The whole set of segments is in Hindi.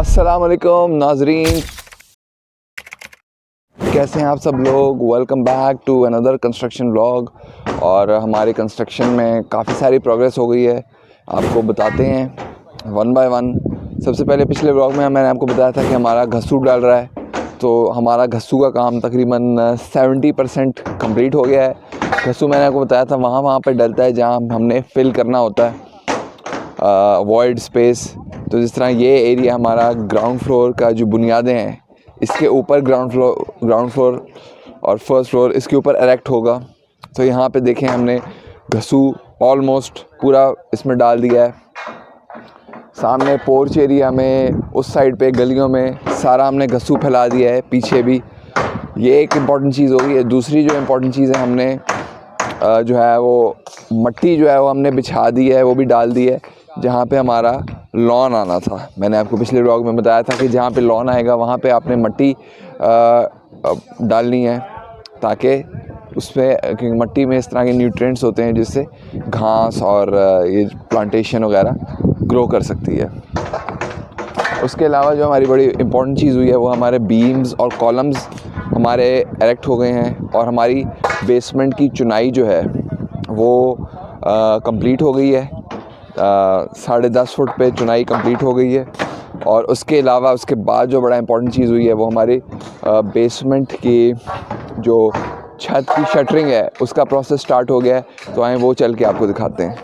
अस्सलाम वालेकुम नाजरीन, कैसे हैं आप सब लोग। Welcome back to another construction vlog. और हमारे कंस्ट्रक्शन में काफ़ी सारी प्रोग्रेस हो गई है, आपको बताते हैं वन बाय वन। सबसे पहले पिछले व्लॉग में मैंने आपको बताया था कि हमारा घस्सू डाल रहा है, तो हमारा घस्सू का काम तकरीबन 70% कंप्लीट हो गया है। घस्सू मैंने आपको बताया था वहाँ पे डलता है जहाँ हमने फिल करना होता है वॉइड स्पेस। तो जिस तरह ये एरिया हमारा ग्राउंड फ्लोर का जो बुनियादें हैं, इसके ऊपर ग्राउंड फ्लोर और फर्स्ट फ्लोर इसके ऊपर एरेक्ट होगा। तो यहाँ पे देखें हमने घस्सू ऑलमोस्ट पूरा इसमें डाल दिया है। सामने पोर्च एरिया में उस साइड पे गलियों में सारा हमने घस्सू फैला दिया है, पीछे भी। ये एक इम्पॉर्टेंट चीज़ होगी। दूसरी जो इम्पॉर्टेंट चीज़ है, हमने जो है वो मट्टी जो है वो हमने बिछा दी है, वो भी डाल दी है जहाँ पे हमारा लॉन आना था। मैंने आपको पिछले व्लॉग में बताया था कि जहाँ पे लॉन आएगा वहाँ पे आपने मट्टी डालनी है, ताकि उसमें, क्योंकि मट्टी में इस तरह के न्यूट्रिएंट्स होते हैं जिससे घास और ये प्लांटेशन वगैरह ग्रो कर सकती है। उसके अलावा जो हमारी बड़ी इम्पॉर्टेंट चीज़ हुई है वो हमारे बीम्स और कॉलम्स हमारे एरेक्ट हो गए हैं, और हमारी बेसमेंट की चुनाई जो है वो कंप्लीट हो गई है। 10.5 फुट पे चुनाई कंप्लीट हो गई है। और उसके अलावा उसके बाद जो बड़ा इम्पॉर्टेंट चीज़ हुई है वो हमारी बेसमेंट की जो छत की शटरिंग है उसका प्रोसेस स्टार्ट हो गया है। तो आए वो चल के आपको दिखाते हैं।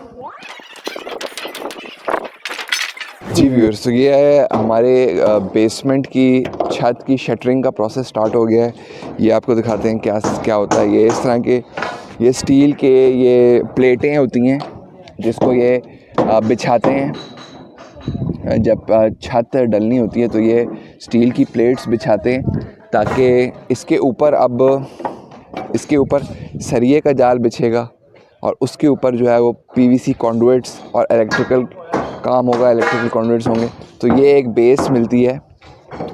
जी व्यूअर्स, तो ये है हमारे बेसमेंट की छत की शटरिंग का प्रोसेस स्टार्ट हो गया है। ये आपको दिखाते हैं क्या होता है। ये इस तरह के ये स्टील के ये प्लेटें होती हैं जिसको ये बिछाते हैं। जब छत डलनी होती है तो ये स्टील की प्लेट्स बिछाते हैं, ताकि इसके ऊपर सरिये का जाल बिछेगा और उसके ऊपर जो है वो पीवीसी कॉन्डुइट्स और इलेक्ट्रिकल काम होगा, इलेक्ट्रिकल कॉन्डुइट्स होंगे। तो ये एक बेस मिलती है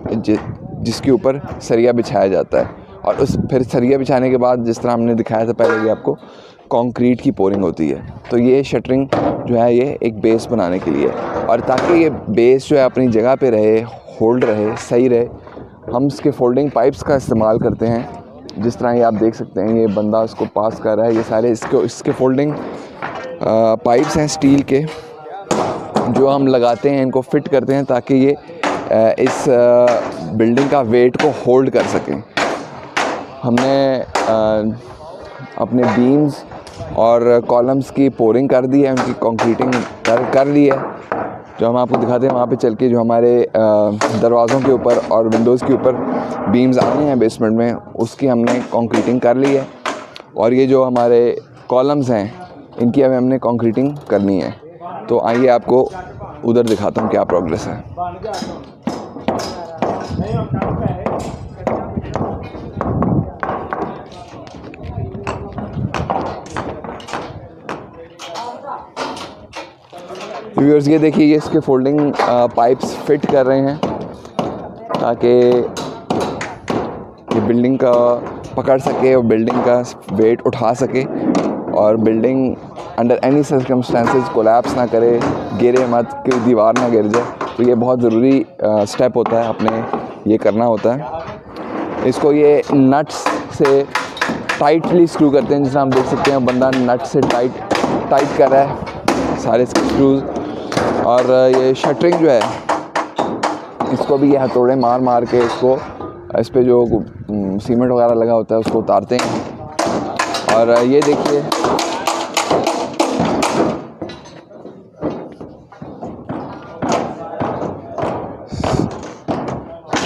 जिसके ऊपर सरिया बिछाया जाता है। और फिर सरिया बिछाने के बाद, जिस तरह हमने दिखाया था पहले भी आपको, कंक्रीट की पोरिंग होती है। तो ये शटरिंग जो है ये एक बेस बनाने के लिए, और ताकि ये बेस जो है अपनी जगह पे रहे, होल्ड रहे, सही रहे, हम इसके फोल्डिंग पाइप्स का इस्तेमाल करते हैं। जिस तरह ये आप देख सकते हैं, ये बंदा इसको पास कर रहा है। ये सारे इसके फोल्डिंग पाइप्स हैं स्टील के, जो हम लगाते हैं, इनको फिट करते हैं ताकि ये इस बिल्डिंग का वेट को होल्ड कर सकें। हमने अपने बीम्स और कॉलम्स की पोरिंग कर दी है, उनकी कंक्रीटिंग कर ली है। जो हम आपको दिखाते हैं वहाँ पे चल के, जो हमारे दरवाज़ों के ऊपर और विंडोज़ के ऊपर बीम्स आने हैं बेसमेंट में, उसकी हमने कंक्रीटिंग कर ली है। और ये जो हमारे कॉलम्स हैं इनकी अब हमने कंक्रीटिंग करनी है। तो आइए आपको उधर दिखाता हूँ क्या प्रोग्रेस है। व्यूअर्स, ये देखिए, ये इसके फोल्डिंग पाइप्स फिट कर रहे हैं ताकि ये बिल्डिंग का पकड़ सके और बिल्डिंग का वेट उठा सके, और building under any circumstances collapse ना करे, गिरे मत, कि दीवार ना गिर जाए। तो ये बहुत ज़रूरी स्टेप होता है, अपने ये करना होता है। इसको ये नट्स से टाइटली स्क्रू करते हैं, जिसे हम देख सकते हैं बंदा नट से टाइट कर रहा है सारे इसके स्क्रूज। और ये शटरिंग जो है, इसको भी ये हथौड़े मार के इसको, इस पे जो सीमेंट वगैरह लगा होता है उसको उतारते हैं। और ये देखिए,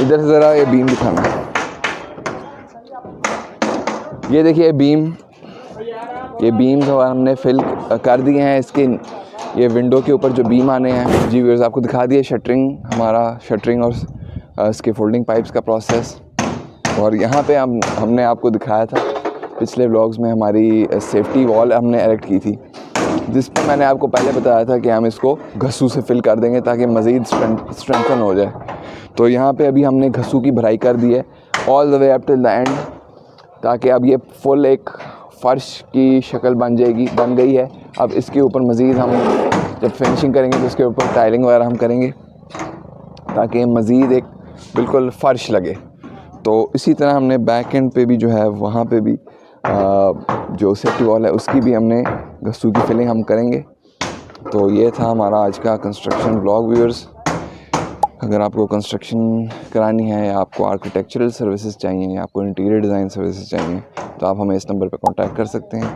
इधर से ज़रा ये बीम दिखाना। ये देखिए ये बीम जो हमने फिल कर दिए हैं। इसके ये विंडो के ऊपर जो बीम आने हैं, जी व्यूअर्स, आपको दिखा दिया शटरिंग और इसके फोल्डिंग पाइप्स का प्रोसेस। और यहाँ पे हमने आपको दिखाया था पिछले व्लॉग्स में, हमारी सेफ्टी वॉल हमने एरेक्ट की थी, जिस पर मैंने आपको पहले बताया था कि हम इसको घस्सू से फिल कर देंगे ताकि मज़ीद स्ट्रेंथन हो जाए। तो यहाँ पे अभी हमने घस्सू की भराई कर दी है all the way up till the end, ताकि अब ये फुल एक फ़र्श की शक्ल बन गई है। अब इसके ऊपर मज़ीद हम जब फिनिशिंग करेंगे तो इसके ऊपर टाइलिंग वगैरह हम करेंगे। ताकि मज़ीद एक बिल्कुल फ़र्श लगे। तो इसी तरह हमने बैक एंड पे भी जो है वहाँ पे भी जो सेफ्टी वॉल है उसकी भी हमने गस्तू की फिलिंग हम करेंगे। तो ये था हमारा आज का कंस्ट्रक्शन व्लॉग व्यूअर्स। अगर आपको कंस्ट्रक्शन करानी है या आपको आर्किटेक्चरल सर्विसेज चाहिए या आपको इंटीरियर डिज़ाइन सर्विसेज चाहिए तो आप हमें इस नंबर पर कांटेक्ट कर सकते हैं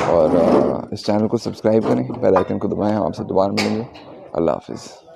और इस चैनल को सब्सक्राइब करें, बेल आइकन को दबाएं। हम आपसे दोबारा मिलेंगे। अल्लाह हाफ़िज़।